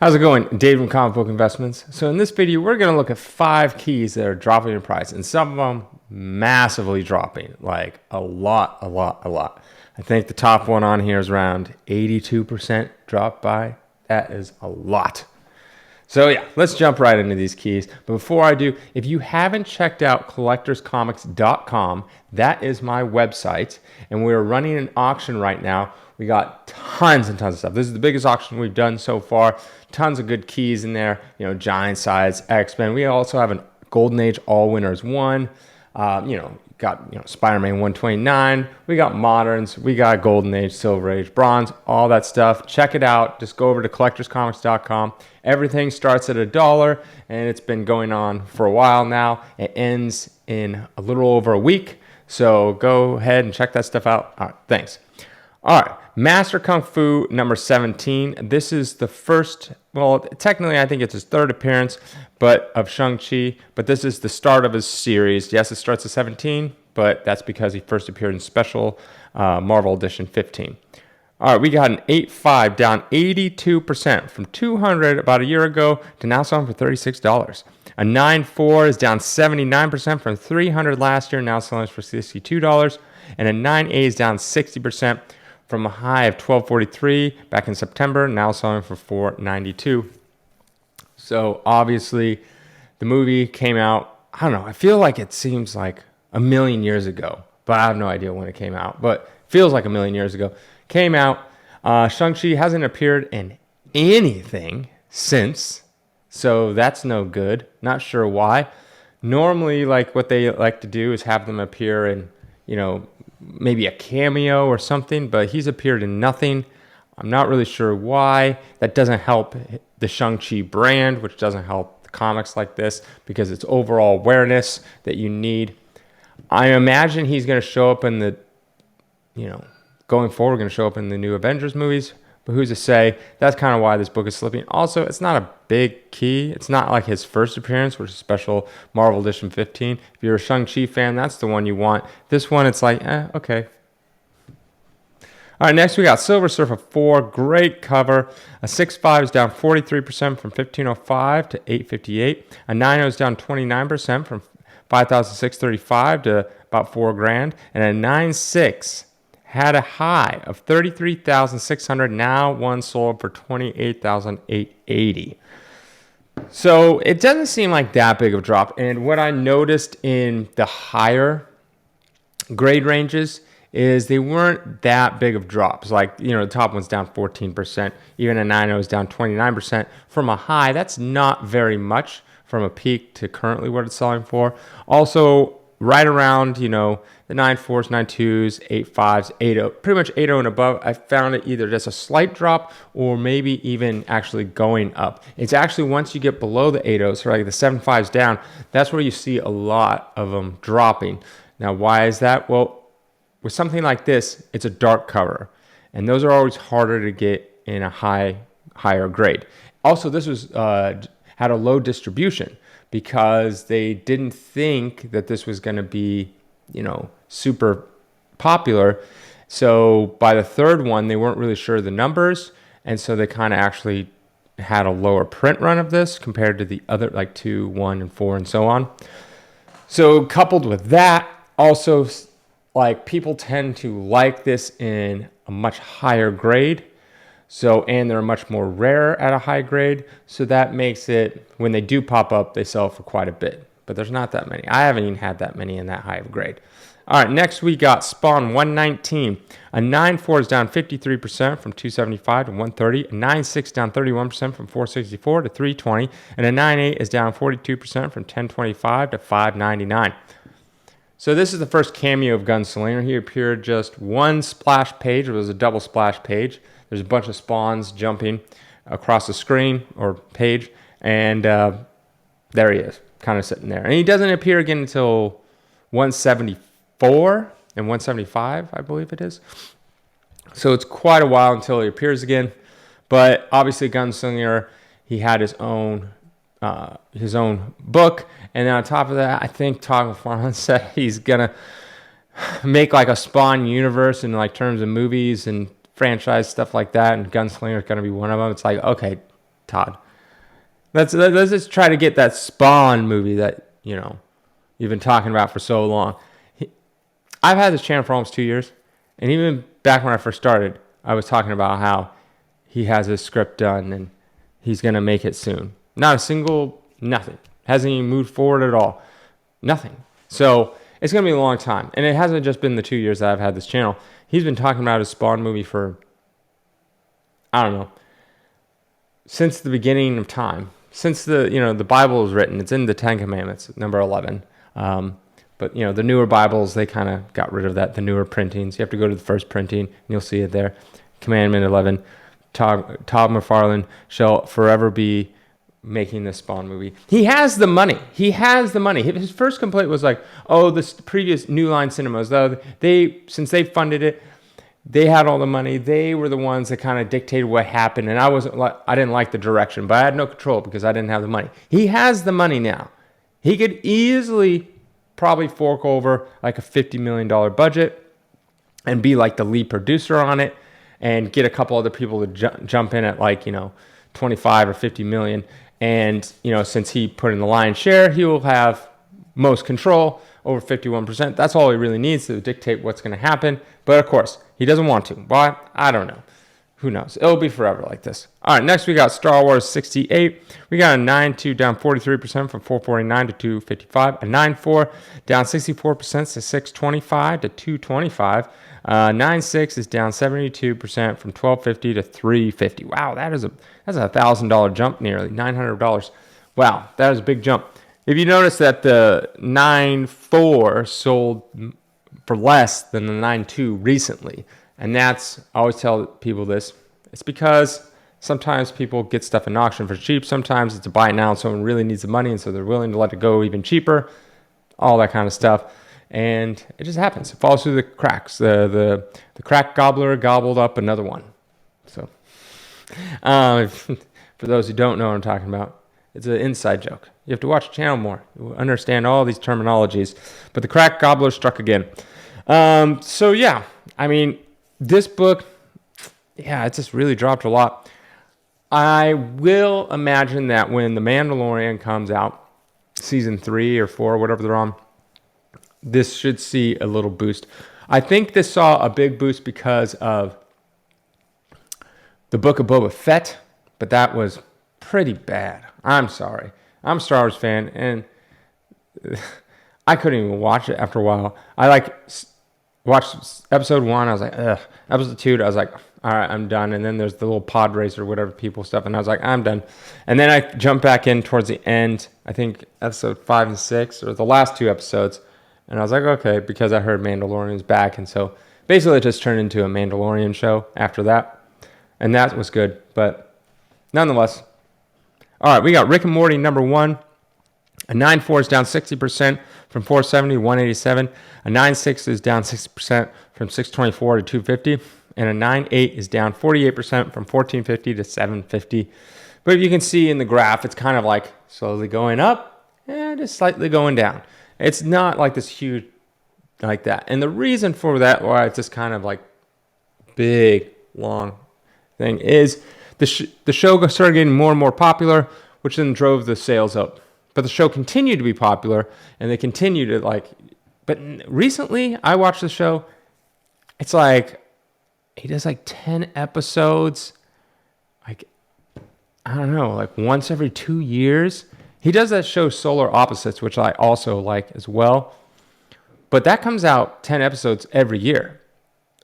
How's it going? Dave from Comic Book Investments. So in this video, we're going to look at 5 keys that are dropping in price, and some of them massively dropping, like a lot. I think the top one on here is around 82% drop by. That is a lot. So yeah, let's jump right into these keys. But before I do, if you haven't checked out collectorscomics.com, that is my website, and we're running an auction right now. We got tons and tons of stuff. This is the biggest auction we've done so far. Tons of good keys in there. You know, Giant Size, X-Men. We also have a Golden Age All Winners 1. Got Spider-Man 129. We got Moderns. We got Golden Age, Silver Age, Bronze, all that stuff. Check it out. Just go over to collectorscomics.com. Everything starts at $1, and it's been going on for a while now. It ends in a little over a week. So go ahead and check that stuff out. All right, thanks. All right, Master Kung Fu number 17. This is the first, well, technically I think it's his third appearance of Shang-Chi, but this is the start of his series. Yes, it starts at 17, but that's because he first appeared in special Marvel Edition 15. All right, we got an 8.5 down 82% from 200 about a year ago to now selling for $36. A 9.4 is down 79% from 300 last year, now selling for $62. And a 9.8 is down 60% from a high of $12.43 back in September, now selling for $4.92. So obviously the movie came out, I don't know, I feel like it seems like a million years ago, but I have no idea when it came out, but feels like a million years ago. Came out, Shang-Chi hasn't appeared in anything since, so that's no good. Not sure why. Normally, like what they like to do is have them appear in, maybe a cameo or something, but he's appeared in nothing. I'm not really sure why. That doesn't help the Shang-Chi brand, which doesn't help the comics like this because it's overall awareness that you need. I imagine he's going to show up in the, going forward, going to show up in the new Avengers movies, but who's to say? That's kind of why this book is slipping. Also, it's not a big key. It's not like his first appearance, which is special Marvel Edition 15. If you're a Shang-Chi fan, that's the one you want. This one, it's like, okay. All right, next we got Silver Surfer 4. Great cover. A 6.5 is down 43% from 1505 to 858. A 9.0 is down 29% from 5,635 to about $4,000. And a 9.6 had a high of 33,600. Now one sold for 28,880. So it doesn't seem like that big of a drop. And what I noticed in the higher grade ranges is they weren't that big of drops. Like, the top one's down 14%. Even a 9.0 is down 29%. From a high, that's not very much from a peak to currently what it's selling for. Also, right around, the 9.4s, 9.2s, 8.5s, 8.0, pretty much 8.0 and above, I found it either just a slight drop or maybe even actually going up. It's actually once you get below the 8.0s, so like the 7.5s down, that's where you see a lot of them dropping. Now, why is that? Well, with something like this, it's a dark cover, and those are always harder to get in a higher grade. Also, this was had a low distribution because they didn't think that this was going to be, super popular. So by the third one, they weren't really sure of the numbers, and so they kind of actually had a lower print run of this compared to the other, like 2, 1, and 4, and so on. So coupled with that, also, like, people tend to like this in a much higher grade. So, and they're much more rare at a high grade. So that makes it, when they do pop up, they sell for quite a bit. But there's not that many. I haven't even had that many in that high of grade. All right, next we got Spawn 119. A 9.4 is down 53% from 275 to 130. A 9.6 down 31% from 464 to 320. And a 9.8 is down 42% from 1025 to 599. So this is the first cameo of Gunslinger. He appeared just one splash page. It was a double splash page. There's a bunch of spawns jumping across the screen or page. And there he is, kind of sitting there. And he doesn't appear again until 174 and 175, I believe it is. So it's quite a while until he appears again. But obviously Gunslinger, he had his own book, and then on top of that, I think Todd McFarlane said he's gonna make like a Spawn universe in like terms of movies and franchise stuff like that, and Gunslinger is gonna be one of them. It's like, okay, Todd. Let's just try to get that Spawn movie that, you've been talking about for so long. I've had this channel for almost 2 years. And even back when I first started, I was talking about how he has his script done and he's going to make it soon. Not a single, nothing. Hasn't even moved forward at all. Nothing. So it's going to be a long time. And it hasn't just been the 2 years that I've had this channel. He's been talking about his Spawn movie for, I don't know, since the beginning of time. Since the Bible was written. It's in the Ten Commandments, number 11. But, the newer Bibles, they kind of got rid of that, the newer printings. You have to go to the first printing, and you'll see it there. Commandment 11, Todd McFarlane shall forever be making this Spawn movie. He has the money. His first complaint was like, oh, this previous New Line Cinemas, though, since they funded it, they had all the money. They were the ones that kind of dictated what happened, and I didn't like the direction, but I had no control because I didn't have the money. He has the money now. He could easily probably fork over like a $50 million budget and be like the lead producer on it and get a couple other people to jump in at like, 25 or 50 million. And, since he put in the lion's share, he will have most control over 51%. That's all he really needs to dictate what's going to happen. But of course, he doesn't want to. Why? I don't know. Who knows? It'll be forever like this. All right, next we got Star Wars 68. We got a 9.2 down 43% from 449 to 255. A 9.4 down 64% to 625 to 225. 9.6 is down 72% from 1250 to 350. Wow, that's a $1,000 jump, nearly $900. Wow, that is a big jump. If you notice that the 9.4 sold for less than the 9.2 recently, and I always tell people this, it's because sometimes people get stuff in auction for cheap. Sometimes it's a buy it now and someone really needs the money, and so they're willing to let it go even cheaper, all that kind of stuff. And it just happens. It falls through the cracks. The crack gobbler gobbled up another one. So for those who don't know what I'm talking about, it's an inside joke. You have to watch the channel more. You understand all these terminologies. But the crack gobbler struck again. So yeah, I mean, this book, yeah, it just really dropped a lot. I will imagine that when The Mandalorian comes out, season 3 or 4, whatever they're on, this should see a little boost. I think this saw a big boost because of the Book of Boba Fett, but that was pretty bad. I'm sorry. I'm a Star Wars fan, and I couldn't even watch it after a while. I watched episode 1, I was like, ugh. Episode 2, I was like, all right, I'm done. And then there's the little pod racer, whatever people stuff, and I was like, I'm done. And then I jumped back in towards the end, I think episode 5 and 6, or the last 2 episodes, and I was like, okay, because I heard Mandalorian's back, and so basically it just turned into a Mandalorian show after that, and that was good, but nonetheless. All right, we got Rick and Morty number 1. A 9.4 is down 60% from 470 to 187. A 9.6 is down 60% from 624 to 250. And a 9.8 is down 48% from 1450 to 750. But if you can see in the graph, it's kind of like slowly going up and just slightly going down. It's not like this huge like that. And the reason for that, why it's just kind of like big, long thing, is the show started getting more and more popular, which then drove the sales up. But the show continued to be popular, and they continued to but recently I watched the show. It's like he does like 10 episodes, like, I don't know, like once every 2 years. He does that show Solar Opposites, which I also like as well. But that comes out 10 episodes every year.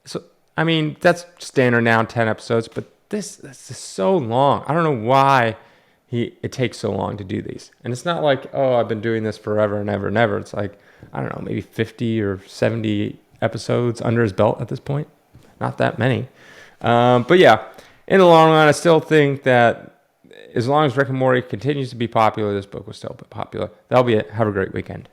So, I mean, that's standard now, 10 episodes, but this is so long. I don't know why it takes so long to do these. And it's not like, oh, I've been doing this forever and ever and ever. It's like, I don't know, maybe 50 or 70 episodes under his belt at this point. Not that many. But yeah, in the long run, I still think that as long as Rick and Morty continues to be popular, this book will still be popular. That'll be it. Have a great weekend.